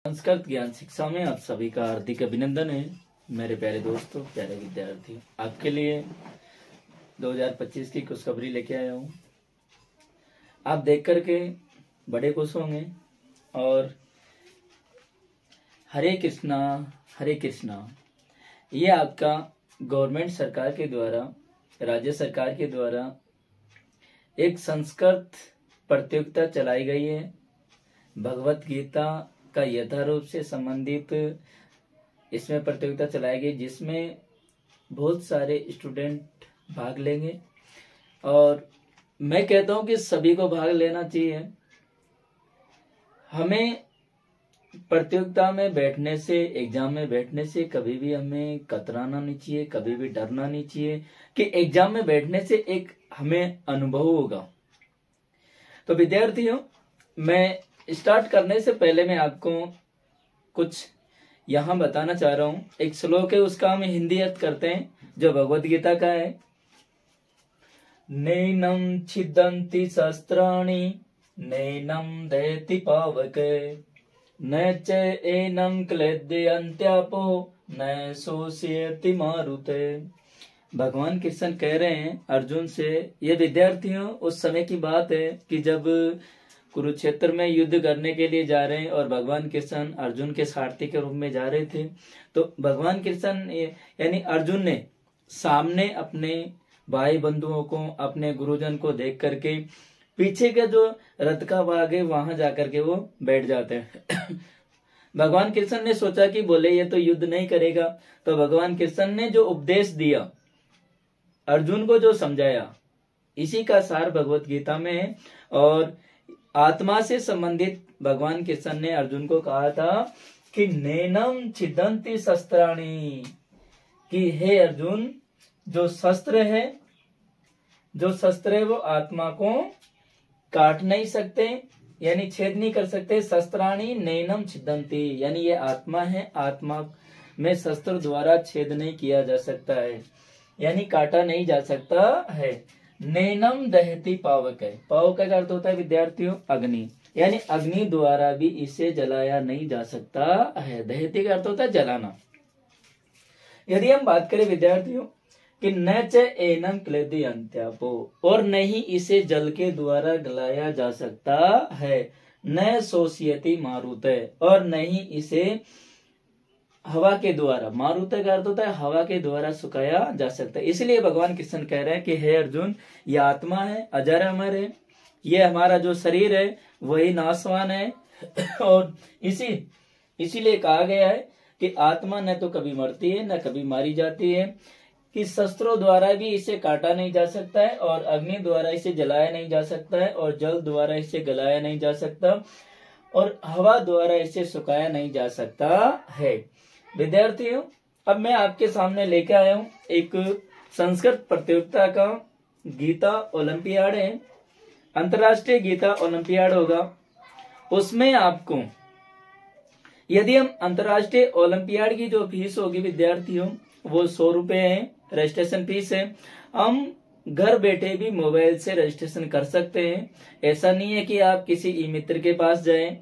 संस्कृत ज्ञान शिक्षा में आप सभी का हार्दिक अभिनंदन है। मेरे प्यारे दोस्तों, प्यारे विद्यार्थी, आपके लिए 2025 की खुशखबरी लेके आया हूँ। आप देख करके बड़े खुश होंगे। और हरे कृष्णा ये आपका गवर्नमेंट सरकार के द्वारा, राज्य सरकार के द्वारा एक संस्कृत प्रतियोगिता चलाई गई है। भगवत गीता का यथारूप से संबंधित इसमें प्रतियोगिता चलाई गई, जिसमें बहुत सारे स्टूडेंट भाग लेंगे। और मैं कहता हूं कि सभी को भाग लेना चाहिए। हमें प्रतियोगिता में बैठने से, एग्जाम में बैठने से कभी भी हमें कतराना नहीं चाहिए, कभी भी डरना नहीं चाहिए कि एग्जाम में बैठने से एक हमें अनुभव होगा। तो विद्यार्थियों, मैं स्टार्ट करने से पहले मैं आपको कुछ यहाँ बताना चाह रहा हूँ। एक श्लोक है, उसका हम हिंदी अर्थ करते हैं, जो भगवत गीता का है। नैनम छिदन्ति शस्त्राणि नैनम दहति पावके न च एनम क्लेदयन्त्यापो न शोषयति मारुते। भगवान कृष्ण कह रहे हैं अर्जुन से। ये विद्यार्थियों उस समय की बात है कि जब कुरुक्षेत्र में युद्ध करने के लिए जा रहे हैं और भगवान कृष्ण अर्जुन के सारथी के रूप में जा रहे थे। तो भगवान कृष्ण यानी अर्जुन ने सामने अपने भाई बंधुओं को, अपने गुरुजन को देख करके पीछे का जो रथ का भाग है वहां जाकर के वो बैठ जाते हैं। भगवान कृष्ण ने सोचा कि बोले ये तो युद्ध नहीं करेगा। तो भगवान कृष्ण ने जो उपदेश दिया, अर्जुन को जो समझाया, इसी का सार भगवत गीता में है। और आत्मा से संबंधित भगवान कृष्ण ने अर्जुन को कहा था कि नैनम छिदन्ति शस्त्राणि, कि हे अर्जुन, जो शस्त्र है वो आत्मा को काट नहीं सकते, यानी छेद नहीं कर सकते। शस्त्राणि नैनम छिदन्ति, यानी ये आत्मा है, आत्मा में शस्त्र द्वारा छेद नहीं किया जा सकता है, यानी काटा नहीं जा सकता है। नैनम दहति पावक है, पावक का अर्थ होता है विद्यार्थियों अग्नि, यानी अग्नि द्वारा भी इसे जलाया नहीं जा सकता है। दहति का अर्थ होता है जलाना। यदि हम बात करें विद्यार्थियों कि न च एनम क्लेदयन्त्यापो, और नहीं इसे जल के द्वारा गलाया जा सकता है। न शोषयति मारुते, और नहीं इसे हवा के द्वारा, मारुते का अर्थ होता है हवा के द्वारा सुखाया जा सकता है। इसलिए भगवान कृष्ण कह रहे हैं कि हे अर्जुन, ये आत्मा है, अजर अमर है, ये हमारा जो शरीर है वही नाशवान है। और इसीलिए कहा गया है कि आत्मा न तो कभी मरती है न कभी मारी जाती है, कि शस्त्रों द्वारा भी इसे काटा नहीं जा सकता है, और अग्नि द्वारा इसे जलाया नहीं जा सकता है, और जल द्वारा इसे गलाया नहीं जा सकता, और हवा द्वारा इसे सुखाया नहीं जा सकता है। विद्यार्थियों, अब मैं आपके सामने लेके आया हूं एक संस्कृत प्रतियोगिता का गीता ओलंपियाड है, अंतर्राष्ट्रीय गीता ओलंपियाड होगा। उसमें आपको, यदि हम अंतर्राष्ट्रीय ओलंपियाड की जो फीस होगी विद्यार्थियों, वो 100 रुपए है, रजिस्ट्रेशन फीस है। हम घर बैठे भी मोबाइल से रजिस्ट्रेशन कर सकते हैं। ऐसा नहीं है कि आप किसी ई मित्र के पास जाएं।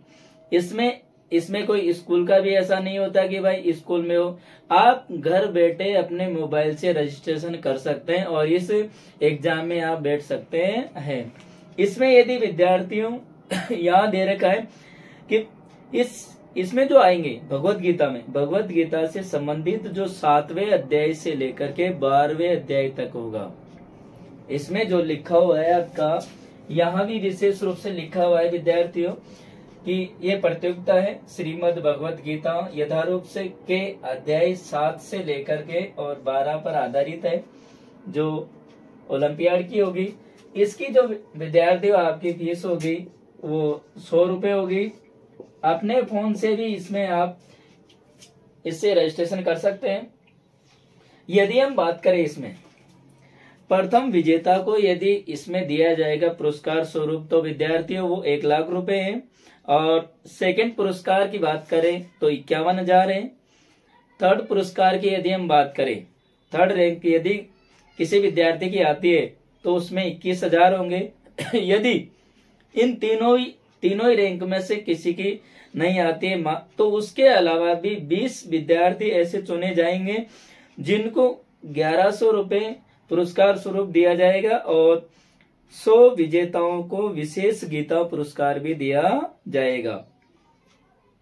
इसमें कोई स्कूल का भी ऐसा नहीं होता कि भाई स्कूल में हो। आप घर बैठे अपने मोबाइल से रजिस्ट्रेशन कर सकते हैं और इस एग्जाम में आप बैठ सकते हैं। इसमें यदि विद्यार्थियों यहाँ दे रखा है कि इसमें जो आएंगे भगवत गीता में, भगवत गीता से संबंधित जो 7वें अध्याय से लेकर के 12वें अध्याय तक होगा। इसमें जो लिखा हुआ है आपका, यहाँ भी विशेष रूप से लिखा हुआ है विद्यार्थियों कि ये प्रतियोगिता है श्रीमद् भगवत गीता यथारूप से के अध्याय 7 से लेकर के और 12 पर आधारित है, जो ओलंपियाड की होगी। इसकी जो विद्यार्थियों आपकी फीस होगी वो 100 रुपए होगी। अपने फोन से भी इसमें आप इससे रजिस्ट्रेशन कर सकते हैं। यदि हम बात करें इसमें प्रथम विजेता को यदि इसमें दिया जाएगा पुरस्कार स्वरूप, तो विद्यार्थियों वो 1 लाख रुपए है। और सेकंड पुरस्कार की बात करें तो 51,000 है। थर्ड पुरस्कार की यदि हम बात करें, थर्ड रैंक यदि किसी विद्यार्थी की आती है तो उसमें 21,000 होंगे। यदि इन तीनों तीनों ही रैंक में से किसी की नहीं आती है, तो उसके अलावा भी 20 विद्यार्थी ऐसे चुने जाएंगे जिनको 1100 रुपए पुरस्कार स्वरूप दिया जाएगा और 100 विजेताओं को विशेष गीता पुरस्कार भी दिया जाएगा।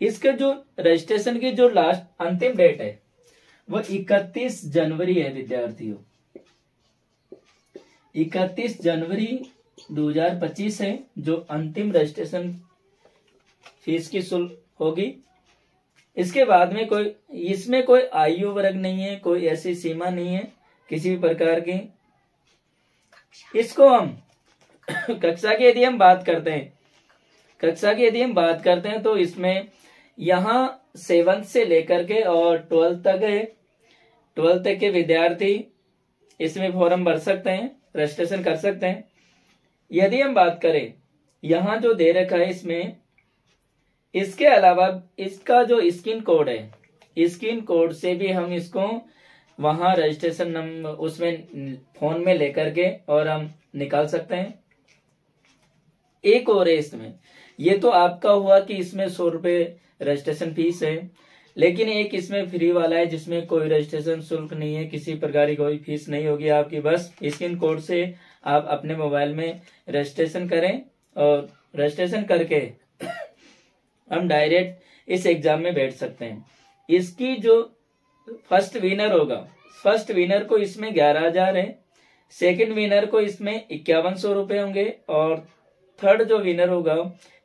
इसके जो रजिस्ट्रेशन की जो लास्ट अंतिम डेट है वो 31 जनवरी है विद्यार्थियों, 31 जनवरी 2025 है जो अंतिम रजिस्ट्रेशन फीस की शुल्क होगी। इसके बाद में इसमें कोई आयु वर्ग नहीं है, कोई ऐसी सीमा नहीं है किसी भी प्रकार की। इसको हम कक्षा की यदि हम बात करते हैं तो इसमें यहाँ 7th से लेकर के और 12th तक है। 12th तक के विद्यार्थी इसमें फॉर्म भर सकते हैं, रजिस्ट्रेशन कर सकते हैं। यदि हम बात करें यहाँ जो दे रखा है इसमें, इसके अलावा इसका जो स्किन कोड है, स्किन कोड से भी हम इसको वहां रजिस्ट्रेशन नंबर उसमें फोन में लेकर के और हम निकाल सकते हैं। एक और है इसमें, ये तो आपका हुआ कि इसमें 100 रुपए रजिस्ट्रेशन फीस है, लेकिन एक इसमें फ्री वाला है जिसमें कोई रजिस्ट्रेशन शुल्क नहीं है, किसी प्रकार की कोई फीस नहीं होगी आपकी। बस स्किन कोड से आप अपने मोबाइल में रजिस्ट्रेशन करें और रजिस्ट्रेशन करके हम डायरेक्ट इस एग्जाम में बैठ सकते हैं। इसकी जो फर्स्ट विनर होगा, फर्स्ट विनर को इसमें 11,000 है, सेकंड विनर को इसमें 5100 रुपए होंगे और थर्ड जो विनर होगा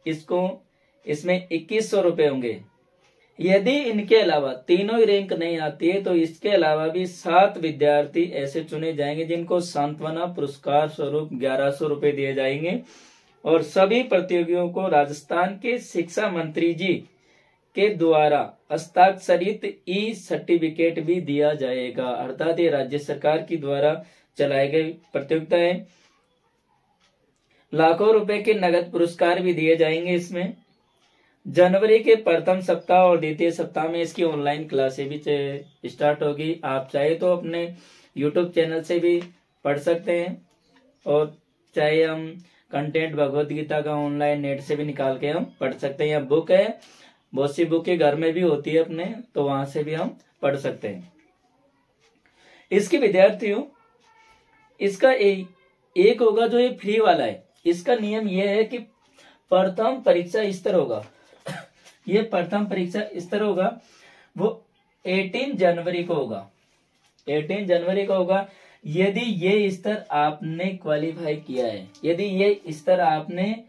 इसको इसमें 2100 रुपए होंगे। यदि इनके अलावा तीनों ही रैंक नहीं आती है तो इसके अलावा भी 7 विद्यार्थी ऐसे चुने जाएंगे जिनको सांत्वना पुरस्कार स्वरूप 1100 रुपए दिए जाएंगे और सभी प्रतियोगियों को राजस्थान के शिक्षा मंत्री जी के द्वारा हस्ताक्षरित ई सर्टिफिकेट भी दिया जाएगा। अर्थात ये राज्य सरकार की द्वारा चलाई गई प्रतियोगिता है। लाखों रुपए के नगद पुरस्कार भी दिए जाएंगे इसमें। जनवरी के प्रथम सप्ताह और द्वितीय सप्ताह में इसकी ऑनलाइन क्लासें भी स्टार्ट होगी। आप चाहे तो अपने YouTube चैनल से भी पढ़ सकते हैं और चाहे हम कंटेंट भगवत गीता का ऑनलाइन नेट से भी निकाल के हम पढ़ सकते हैं। या बुक है, बहुत सी बुकें घर में भी होती है अपने, तो वहां से भी हम पढ़ सकते हैं। इसके विद्यार्थियों इसका एक होगा जो ये फ्री वाला है, इसका नियम यह है कि प्रथम परीक्षा स्तर होगा ये प्रथम परीक्षा स्तर होगा वो 18 जनवरी को होगा, 18 जनवरी को होगा। यदि ये स्तर आपने क्वालिफाई किया है, यदि ये स्तर आपने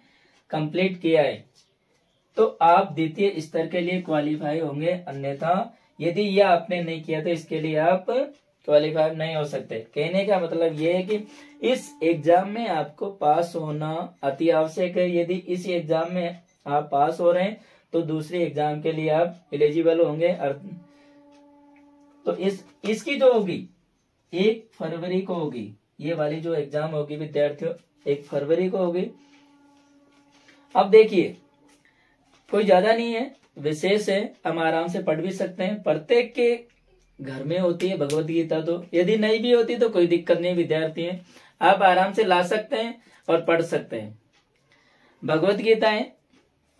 कंप्लीट किया है तो आप द्वितीय स्तर के लिए क्वालिफाई होंगे, अन्यथा यदि ये आपने नहीं किया तो इसके लिए आप क्वालिफाई नहीं हो सकते। कहने का मतलब ये है कि इस एग्जाम में आपको पास होना अति आवश्यक है। यदि इस एग्जाम में आप पास हो रहे हैं तो दूसरे एग्जाम के लिए आप एलिजिबल होंगे। तो इसकी जो होगी 1 फरवरी को होगी, ये वाली जो एग्जाम होगी विद्यार्थियों 1 फरवरी को होगी। अब देखिए कोई ज्यादा नहीं है, विशेष है, हम आराम से पढ़ भी सकते हैं। प्रत्येक के घर में होती है भगवत गीता, तो यदि नहीं भी होती तो कोई दिक्कत नहीं विद्यार्थी हैं, आप आराम से ला सकते हैं और पढ़ सकते हैं। भगवत गीता है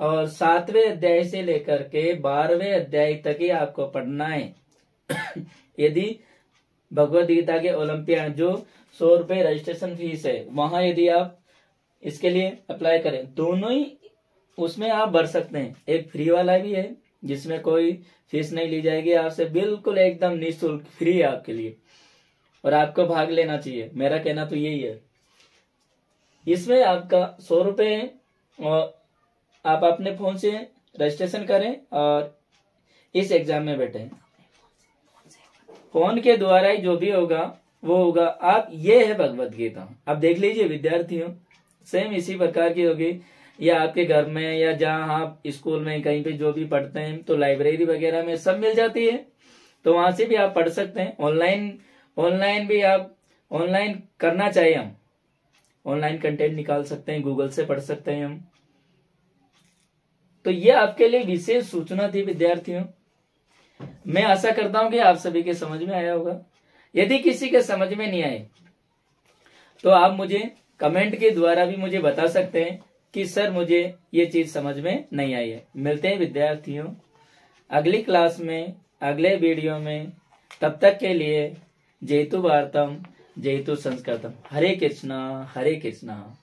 और 7वें अध्याय से लेकर के 12वें अध्याय तक ही आपको पढ़ना है। यदि भगवत गीता के ओलंपियाड जो 100 रुपए रजिस्ट्रेशन फीस है, वहां यदि आप इसके लिए अप्लाई करें, दोनों ही उसमें आप भर सकते हैं। एक फ्री वाला भी है जिसमें कोई फीस नहीं ली जाएगी आपसे, बिल्कुल एकदम निःशुल्क फ्री है आपके लिए, और आपको भाग लेना चाहिए। मेरा कहना तो यही है। इसमें आपका 100 रुपए है और आप अपने फोन से रजिस्ट्रेशन करें और इस एग्जाम में बैठे। फोन के द्वारा ही जो भी होगा वो होगा। आप ये है भगवत गीता, आप देख लीजिए विद्यार्थियों, सेम इसी प्रकार की होगी। या आपके घर में या जहां आप स्कूल में कहीं पे जो भी पढ़ते हैं तो लाइब्रेरी वगैरह में सब मिल जाती है, तो वहां से भी आप पढ़ सकते हैं। ऑनलाइन भी आप ऑनलाइन करना चाहिए, हम ऑनलाइन कंटेंट निकाल सकते हैं, गूगल से पढ़ सकते हैं हम। तो ये आपके लिए विशेष सूचना थी विद्यार्थियों। मैं आशा करता हूं कि आप सभी के समझ में आया होगा। यदि किसी के समझ में नहीं आए तो आप मुझे कमेंट के द्वारा भी मुझे बता सकते हैं कि सर मुझे ये चीज समझ में नहीं आई है। मिलते हैं विद्यार्थियों अगली क्लास में, अगले वीडियो में। तब तक के लिए जयतु भारतम जयतु संस्कृतम। हरे कृष्णा हरे कृष्णा।